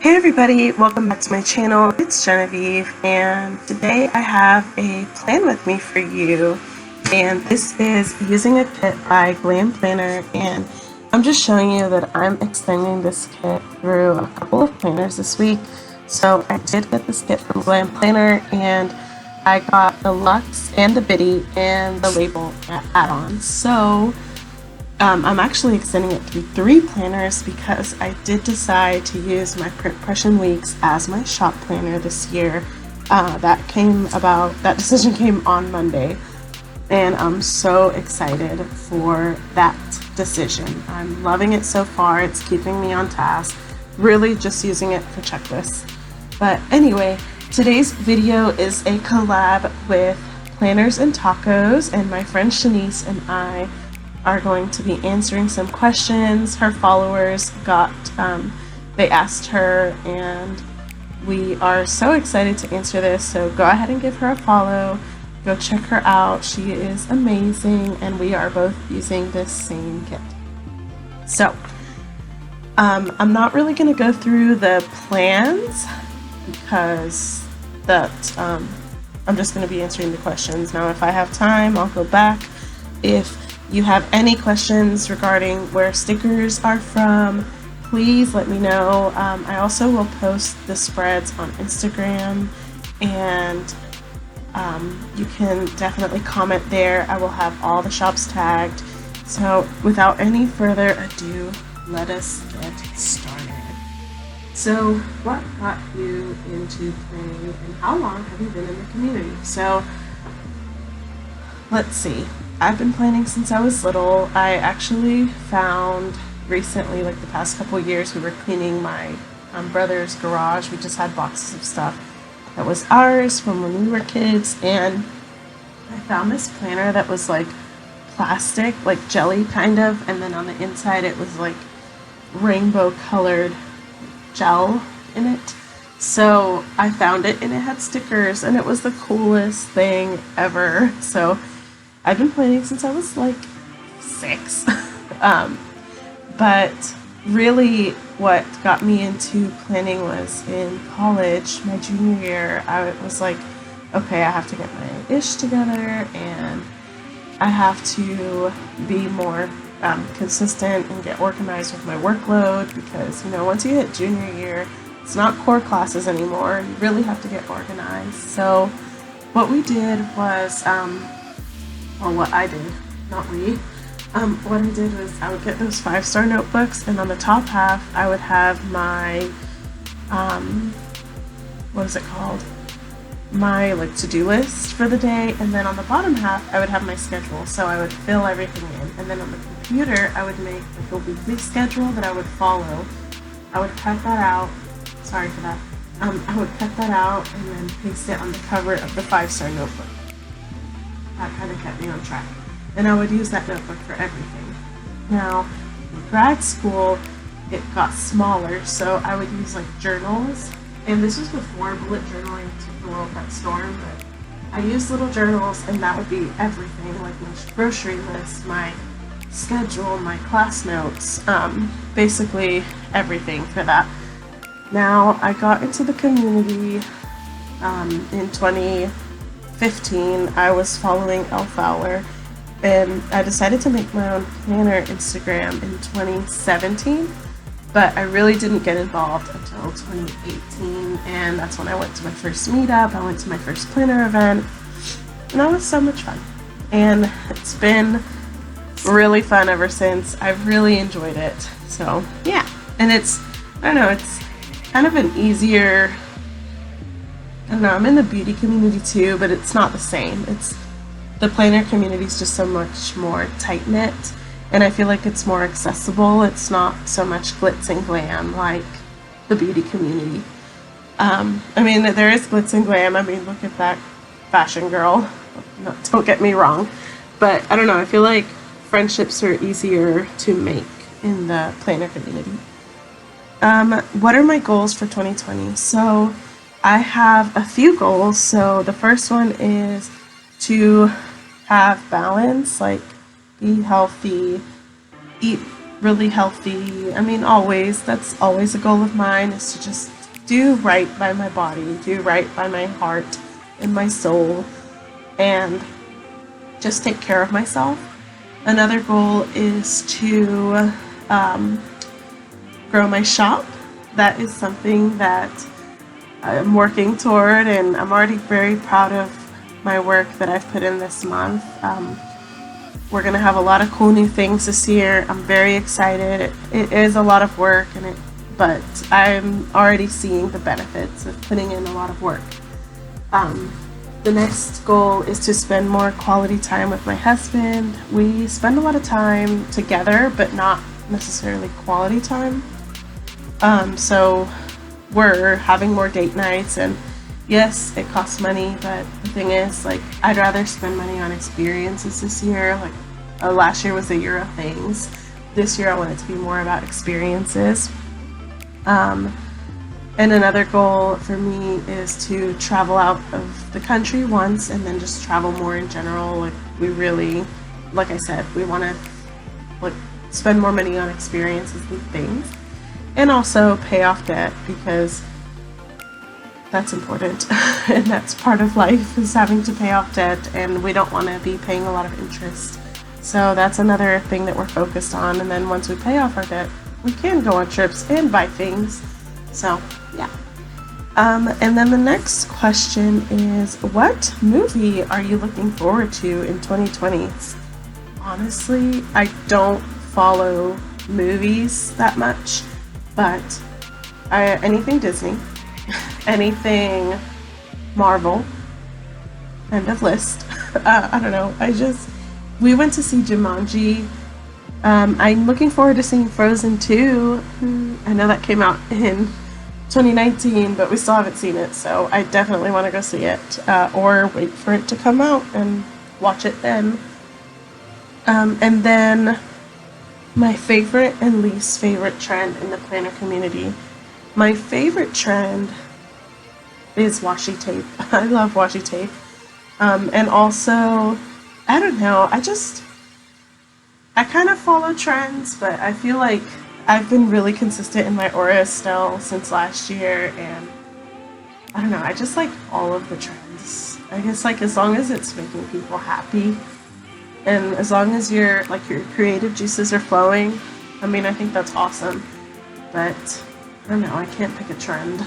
Hey everybody, welcome back to my channel. It's Genevieve, and today I have a plan with me for you, and this is using a kit by Glam planner, and I'm just showing you that I'm extending this kit through a couple of planners this week. So I did get this kit from Glam planner, and I got the Luxe and the Biddy and the label add-ons. So I'm actually extending it through 3 planners because I did decide to use my Print Impression Weeks as my shop planner this year. That decision came on Monday, and I'm so excited for that decision. I'm loving it so far. It's keeping me on task, really just using it for checklists. But anyway, today's video is a collab with Planners and Tacos, and my friend Shanice and I are going to be answering some questions her followers got. They asked her, and we are so excited to answer this. So go ahead and give her a follow. Go check her out. She is amazing, and we are both using this same kit. So I'm not really going to go through the plans because I'm just going to be answering the questions. Now, if I have time, I'll go back. If you have any questions regarding where stickers are from, please let me know. I also will post the spreads on Instagram, and you can definitely comment there. I will have all the shops tagged. So without any further ado, let us get started. So what got you into planning, and how long have you been in the community? So let's see. I've been planning since I was little. I actually found recently, like the past couple years, we were cleaning my brother's garage. We just had boxes of stuff that was ours from when we were kids, and I found this planner that was like plastic, like jelly kind of, and then on the inside it was like rainbow colored gel in it. So I found it, and it had stickers, and it was the coolest thing ever. So I've been planning since I was like 6. But really what got me into planning was in college, my junior year. I was like, okay, I have to get my ish together, and I have to be more consistent and get organized with my workload, because, you know, once you hit junior year, it's not core classes anymore. You really have to get organized. So what we did was, what I did, not we. What I did was I would get those 5-star notebooks, and on the top half I would have my, what is it called? My like to-do list for the day, and then on the bottom half I would have my schedule. So I would fill everything in, and then on the computer I would make like a weekly schedule that I would follow. I would cut that out. Sorry for that. I would cut that out and then paste it on the cover of the 5-star notebook. That kind of kept me on track. And I would use that notebook for everything. Now, in grad school, it got smaller, so I would use like journals. And this was before bullet journaling took the world by storm, but I used little journals, and that would be everything, like my grocery list, my schedule, my class notes, basically everything for that. Now, I got into the community in 2015. I was following Elle Fowler, and I decided to make my own planner Instagram in 2017, but I really didn't get involved until 2018, and that's when I went to my first meetup. I went to my first planner event, and that was so much fun, and it's been really fun ever since. I've really enjoyed it. So yeah, and it's kind of an easier, I don't know, I'm in the beauty community too, but it's not the same. The planner community is just so much more tight-knit, and I feel like it's more accessible. It's not so much glitz and glam like the beauty community. I mean, there is glitz and glam. I mean, look at that fashion girl. No, don't get me wrong. But I don't know, I feel like friendships are easier to make in the planner community. What are my goals for 2020? So I have a few goals. So the first one is to have balance, like be healthy, eat really healthy. I mean, always, that's always a goal of mine, is to just do right by my body, do right by my heart and my soul, and just take care of myself. Another goal is to grow my shop. That is something that I'm working toward, and I'm already very proud of my work that I've put in this month. We're going to have a lot of cool new things this year. I'm very excited. It is a lot of work, but I'm already seeing the benefits of putting in a lot of work. The next goal is to spend more quality time with my husband. We spend a lot of time together, but not necessarily quality time. So we're having more date nights, and yes, it costs money, but the thing is, like, I'd rather spend money on experiences this year. Like, last year was the year of things. This year I want it to be more about experiences. And another goal for me is to travel out of the country once, and then just travel more in general. Like, we really, like I said, we want to, like, spend more money on experiences and things, and also pay off debt, because that's important. And that's part of life, is having to pay off debt, and we don't want to be paying a lot of interest. So that's another thing that we're focused on. And then once we pay off our debt, we can go on trips and buy things. So yeah. And then the next question is, what movie are you looking forward to in 2020? Honestly, I don't follow movies that much, but anything Disney, anything Marvel, end of list. I don't know. We went to see Jumanji. I'm looking forward to seeing Frozen 2. I know that came out in 2019, but we still haven't seen it, so I definitely want to go see it, or wait for it to come out and watch it then. And then my favorite and least favorite trend in the planner community. My favorite trend is washi tape. I love washi tape. And also, I don't know, I kind of follow trends, but I feel like I've been really consistent in my Aura Estelle since last year, and I don't know, I just like all of the trends. I guess, like, as long as it's making people happy, and as long as your creative juices are flowing, I mean, I think that's awesome. But I don't know, I can't pick a trend.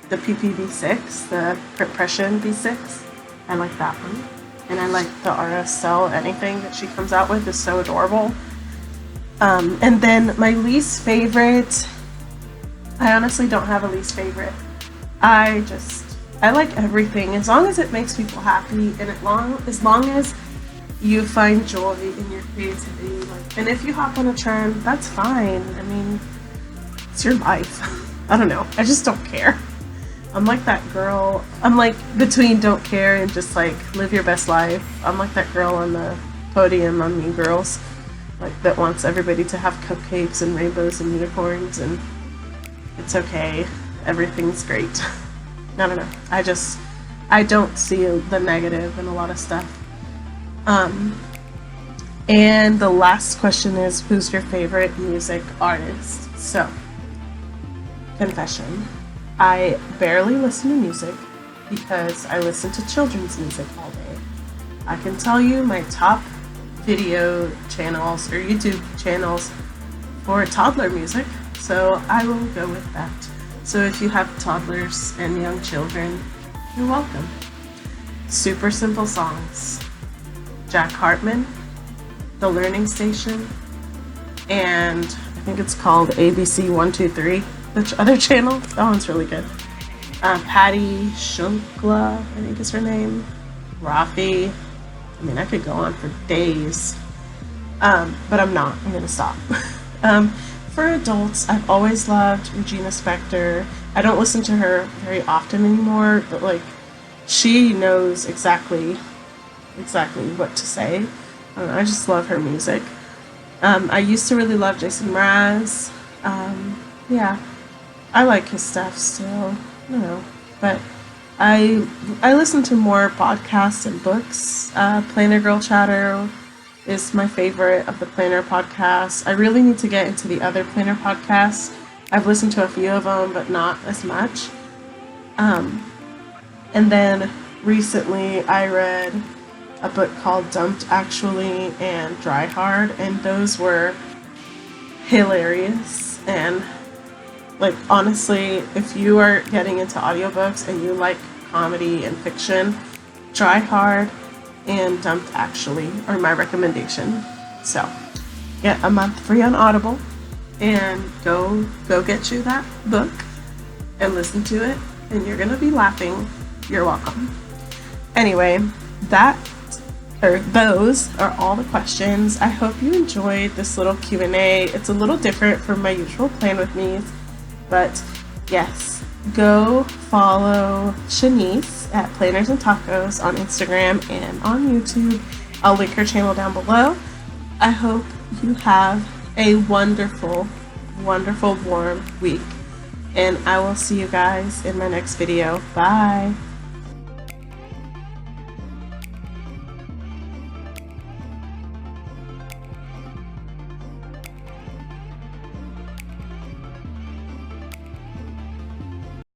The PPV6, the Compression V6, I like that one. And I like the Aura Estelle. Anything that she comes out with is so adorable. And then my least favorite, I honestly don't have a least favorite. I like everything, as long as it makes people happy, and as long as you find joy in your creativity. And if you hop on a trend, that's fine. I mean, it's your life. I don't know. I just don't care. I'm like that girl. I'm like between don't care and just like live your best life. I'm like that girl on the podium on Mean Girls, like, that wants everybody to have cupcakes and rainbows and unicorns, and it's okay. Everything's great. I don't know. I don't see the negative in a lot of stuff. And the last question is, who's your favorite music artist? So, confession. I barely listen to music because I listen to children's music all day. I can tell you my top video channels or YouTube channels for toddler music, so I will go with that. So if you have toddlers and young children, you're welcome. Super simple songs. Jack Hartman, The Learning Station, and I think it's called ABC 123. The other channel, that one's really good. Patty Shunkla, I think is her name. Rafi. I mean, I could go on for days, but I'm not. I'm gonna stop. For adults, I've always loved Regina Spektor. I don't listen to her very often anymore, but like, she knows exactly what to say. I just love her music. I used to really love Jason Mraz. Yeah, I like his stuff still. I don't know, but I listen to more podcasts and books. Planner Girl Chatter is my favorite of the planner podcasts. I really need to get into the other planner podcasts. I've listened to a few of them, but not as much. And then recently I read a book called Dumped Actually and Dry Hard, and those were hilarious. And like, honestly, if you are getting into audiobooks and you like comedy and fiction, Dry Hard and Dumped Actually are my recommendation. So get a month free on Audible and go get you that book and listen to it, and you're gonna be laughing. You're welcome. Anyway, those are all the questions. I hope you enjoyed this little Q&A. It's a little different from my usual Plan With Me's, but yes, go follow Shanice at Planners and Tacos on Instagram and on YouTube. I'll link her channel down below. I hope you have a wonderful, wonderful warm week, and I will see you guys in my next video. Bye.